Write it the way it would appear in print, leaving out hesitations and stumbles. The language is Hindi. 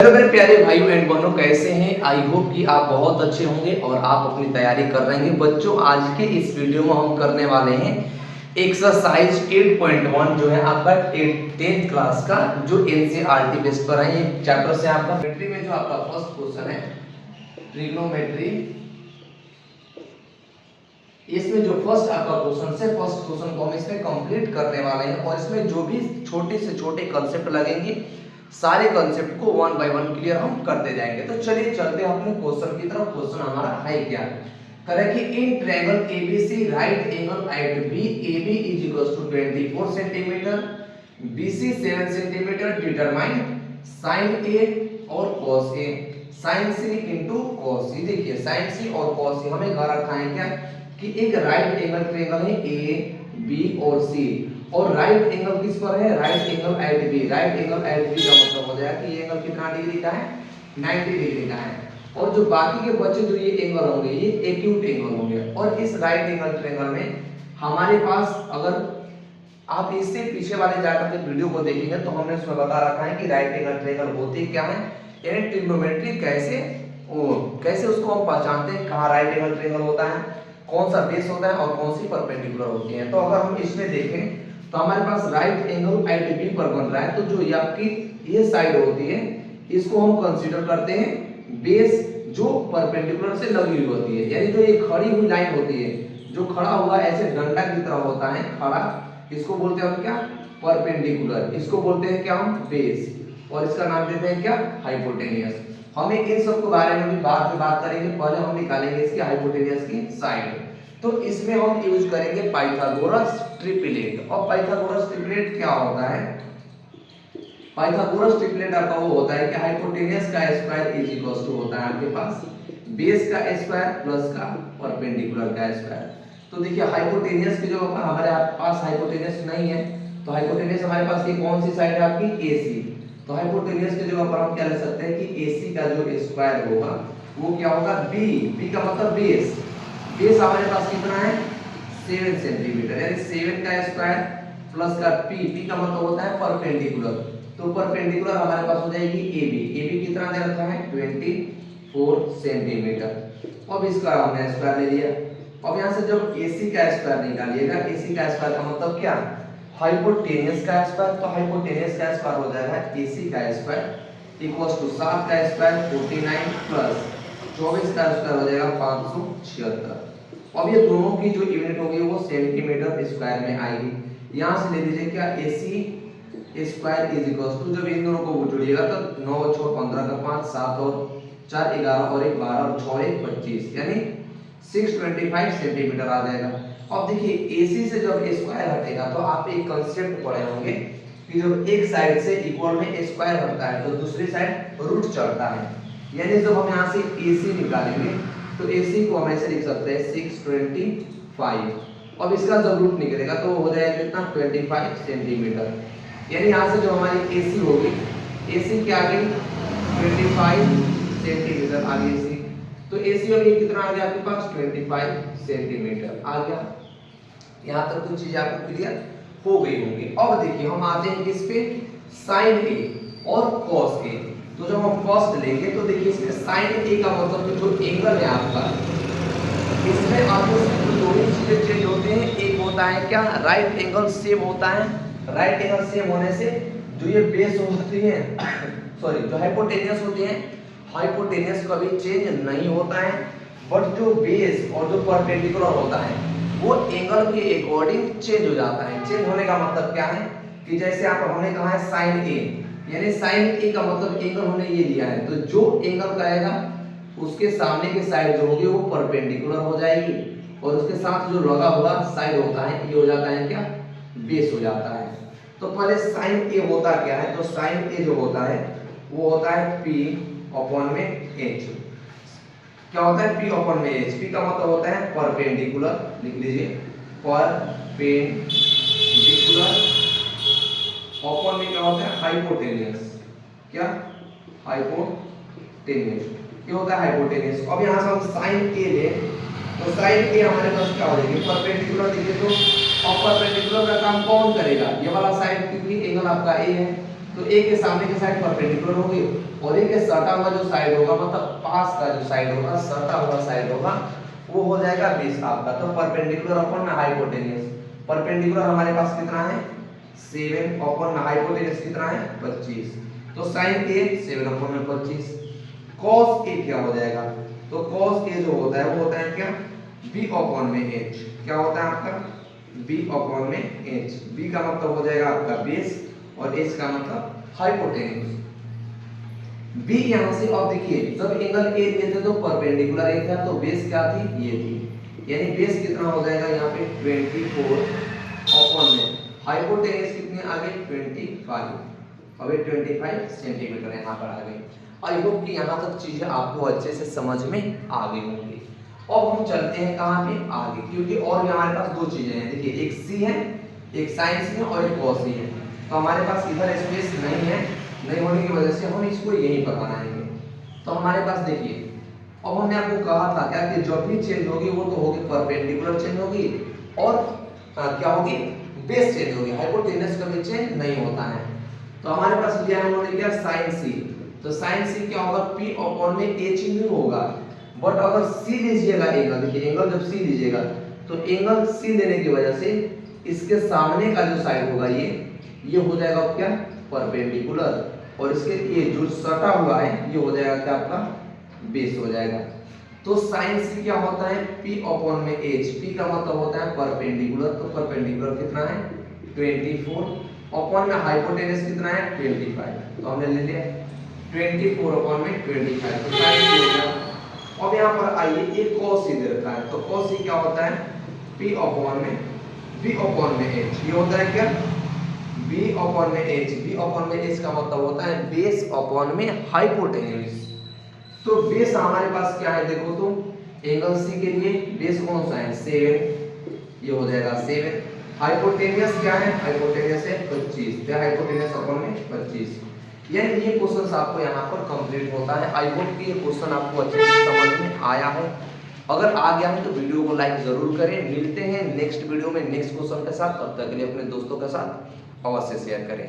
हेलो मेरे प्यारे भाइयों एंड बहनों, कैसे हैं? आई होप कि आप बहुत अच्छे होंगे और आप अपनी तैयारी कर रहे हैं। बच्चों, आज के इस वीडियो में हम करने वाले हैं एक्सरसाइज 8.1 जो है आपका 10th क्लास का, जो एनसीईआरटी बेस पर है। ये चैप्टर से आपका ट्रिग्नोमेट्री में जो आपका फर्स्ट क्वेश्चन है ट्रिग्नोमेट्री, इसमें जो फर्स्ट आपका क्वेश्चन है, फर्स्ट क्वेश्चन को हम इसमें कंप्लीट करने वाले हैं और इसमें जो भी छोटे से छोटे कंसेप्ट लगेंगे सारे कंसेप्ट को वन बाय वन क्लियर हम करते जाएंगे। तो चलिए चलते हैं अपने क्वेश्चन की तरफ। क्वेश्चन हमारा है क्या? कह रहा है कि in triangle ABC right angle at B AB is equal to 24 centimetre, BC 7 centimetre, determine sin A और cos A, sin C into cos C। देखिए sin C और cos C हमें कह रखा है क्या कि एक राइट एंगल ट्रायंगल है A B और C, और राइट एंगल किस पर है? Right angle at B. Right angle at B का मतलब हो जाएगा कि ये एंगल कितना डिग्री का है? 90 डिग्री का है। और जो बाकी के बचे जो ये एंगल होंगे ये एक्यूट एंगल होंगे। और इस राइट एंगल ट्रायंगल में हमारे पास, अगर आप इससे पीछे वाले जाकर के वीडियो को देखेंगे तो हमने उसमें बता रखा है कि राइट एंगल ट्रायंगल होते क्या है, यानी ट्रिग्नोमेट्री कैसे उसको हम पहचानते हैं, कहाँ राइट एंगल ट्रायंगल होता है, कौन सा बेस होता है और कौन सी परपेंडिकुलर होती है। तो अगर हम इसमें देखें तो हमारे पास राइट एंगल एट बी पर बन रहा है, तो जो ये आपकी ये साइड होती है इसको हम कंसीडर करते हैं बेस, जो परपेंडिकुलर से लगी हुई होती है। यानी जो ये खड़ी हुई लाइन होती है, जो खड़ा हुआ ऐसे डंडा की तरह होता है खड़ा, इसको बोलते हैं हम क्या? परपेंडिकुलर। इसको बोलते हैं क्या हम? बेस। और इसका नाम देते हैं क्या? हाइपोटेनियस। हमें इन सब के बारे में भी बाद में बात करेंगे, पहले हम निकालेंगे इसकी हाइपोटेनियस की साइड। तो इसमें हम यूज करेंगे पाइथागोरस ट्रिपलेट। और पाइथागोरस ट्रिपलेट क्या होता है? पाइथागोरस ट्रिपलेट आपका वो होता है कि हाइपोटेनियस का स्क्वायर इज इक्वल टू होता है आपके पास बेस का स्क्वायर प्लस का परपेंडिकुलर का स्क्वायर। तो देखिए हाइपोटेनियस की जो हमारे पास हाइपोटेनियस नहीं है, तो हाइपोटेनियस हमारे पास की कौन सी साइड है आपकी? AC। तो हाइपोटेनियस की जगह पर हम क्या लिख सकते हैं कि AC का जो स्क्वायर होगा वो क्या होगा? B का मतलब बेस। बेस हमारे पास कितना है? 7 सेंटीमीटर, यानी 7 का स्क्वायर प्लस का P का मतलब होता है परपेंडिकुलर। तो परपेंडिकुलर हमारे पास हो जाएगी AB कितना दे रखा है? 24 सेंटीमीटर। अब इसका हमने स्क्वायर ले लिया। अब यहाँ से जब AC का स्क्वायर निकालिएगा, AC का स्क्वायर का मतलब क्या? हाइपोटेनियस का स्क्वायर। तो हाइपोटेनियस का स्क्वायर हो जाएगा AC का स्क्वायर इक्वल्स टू 7 का स्क्वायर 49 प्लस 24 का स्क्वायर हो जाएगा 576। अब ये दोनों की जो यूनिट होगी वो सेंटीमीटर स्क्वायर में आएगी। यहाँ से ले लीजिए क्या? AC square is equal to, जब इन दोनों को जोड़िएगा तो 9 और 6 15 का 5 7 और 4 11 और 1 12 और 6 1 25, यानी 625 सेंटीमीटर आ जाएगा। अब देखिए AC से जब स्क्वायर हटेगा तो आप एक कंसेप्ट पढ़े होंगे कि जब एक साइड से इक्वल में स्क्वायर हटता है तो दूसरी साइड रूट चढ़ता है। यानी जब हम यहाँ से AC निकालेंगे तो AC को हम ऐसे लिख सकते हैं 625। अब इसका जब रूट निकलेगा तो हो जाएगा कितना? 25 सेंटीमीटर। यानी यहाँ से जो हमारी AC होगी, AC क्या आ गई? 25 सेंटीमीटर आ गई AC। तो AC और ये कितना आ गया आपके पास? 25 सेंटीमीटर आ गया। यहाँ तक तो चीज आपको क्लियर हो गई होंगी। अब देखिए हम आते हैं किस पे? sin A और cos A। तो जब हम फर्स्ट लेंगे तो देखिए इसमें sin A का मतलब जो एंगल है आपका, इसमें आपको दो ही चीजें चेंज होते हैं। एक होता है क्या? राइट एंगल सेम होता है। राइट एंगल सेम होने से जो ये बेस होती है सॉरी जो हाइपोटेनियस होती है, हाइपोटेनियस कभी चेंज नहीं होता है, बट जो बेस और जो परपेंडिकुलर होता है वो एंगल के अकॉर्डिंग चेंज हो जाता है। चेंज होने का मतलब क्या है कि जैसे आप हमने कहा है sin A, यानी sin A का मतलब एंगल हमने ये लिया है, तो जो एंगल करेगा उसके सामने की साइड जो होगी वो परपेंडिकुलर हो जाएगी, और उसके साथ जो लगा हुआ साइड होता है ये हो जाता है क्या? बेस हो जाता है। तो पहले sin A होता क्या है? तो sin A जो होता है वो होता है P अपॉन में H। क्या होता है? P अपॉन में H। P का मतलब होता है परपेंडिकुलर, लिख लीजिए परपेंडिकुलर, अपॉन में क्या होता है? हाइपोटेनियस। क्या? हाइपोटेनियस, ये होता है हाइपोटेनियस। अब यहाँ से हम sin A ले तो sin A हमारे पास क्या हो जाएगी? परपेंडिकुलर। देखिए तो अब परपेंडिकुलर का काम कौन करेगा? ये वाला साइड, क्योंकि एंगल आपका A है तो ए के सामने की साइड परपेंडिकुलर होगी और ए के सटा हुआ जो साइड होगा मतलब पास का जो साइड होगा, सटा हुआ साइड होगा, वो हो जाएगा बेस आपका। तो परपेंडिकुलर अपॉन में हाइपोटेनियस, परपेंडिकुलर हमारे पास कितना है 7 अपॉन में हाइपोटेनियस कितना है 25। तो sin a 7 अपॉन में 25। cos a क्या हो जाएगा, तो cos a जो होता है वो होता है क्या b अपॉन में h। क्या होता है आपका b अपॉन में h। b का मतलब हो जाएगा आपका बेस और h का मतलब हाइपोटेन्यूज। b यहां से अब देखिए जब एंगल a लिए थे तो परपेंडिकुलर एक था, तो बेस क्या थी ये थी, यानी बेस कितना हो जाएगा यहाँ पे 24 अपॉन में हाइपोटेन्यूज कितने आ गए 25। अब 25 सेंटीमीटर यहाँ पर आ गई। आई होप कि यहाँ तक चीजें आपको अच्छे से समझ में आ गई होंगी। अब हम चलते हैं कहाँ पे आगे, क्योंकि और भी हमारे पास दो चीजें हैं। देखिए एक सी है, एक साइन सी है और एक कॉस सी है। तो हमारे पास इधर स्पेस नहीं है, नहीं होने की वजह से हम इसको यहीं पर बनाएंगे। तो हमारे पास देखिए अब हमने आपको कहा था क्या कि जब भी चेंज होगी वो तो होगी परपेंडिकुलर चेंज होगी और क्या होगी बेस चेंज होगी, हाइपोटेनस कभी चेंज नहीं होता है। तो हमारे पास लिया है उन्होंने क्या साइन सी। तो साइन सी क्या होगा p अपॉन में h भी होगा, बट अगर c लीजिएगा एंगल, देखिए एंगल जब c लीजिएगा तो एंगल c लेने की वजह से इसके सामने का जो साइड होगा ये हो जाएगा क्या परपेंडिकुलर और इसके ये जो सटा हुआ है ये हो जाएगा क्या आपका बेस हो जाएगा। तो साइन सी क्या होता है p अपॉन में h। p का मतलब होता है परपेंडिकुलर, तो परपेंडिकुलर कितना है 24 अपॉन में हाइपोटेनस कितना है 25। तो हमने ले लिया 24 अपॉन में 25। तो साइन सी हो गया। अब यहाँ पर आइए एक cos सी दे रखा है, तो cos सी क्या होता है p अपॉन में b अपॉन में h। ये होता है क्या b अपॉन में h। b अपॉन में h का मतलब होता है बेस अपॉन में हाइपोटेन्यूज। तो बेस हमारे पास क्या है देखो, तो एंगल सी के लिए बेस कौन सा है 7, ये हो जाएगा 7। हाइपोटेनियस क्या है, हाइपोटेनियस है 25, तो हाइपोटेनियस अपॉन में 25। यानी ये क्वेश्चन आपको यहाँ पर कंप्लीट होता है। आई होप कि ये क्वेश्चन आपको अच्छे से समझ में आया है। अगर आ गया है तो वीडियो को लाइक जरूर करें। मिलते हैं नेक्स्ट वीडियो में नेक्स्ट क्वेश्चन के साथ, तब तक के लिए अपने दोस्तों के साथ अवश्य शेयर करें।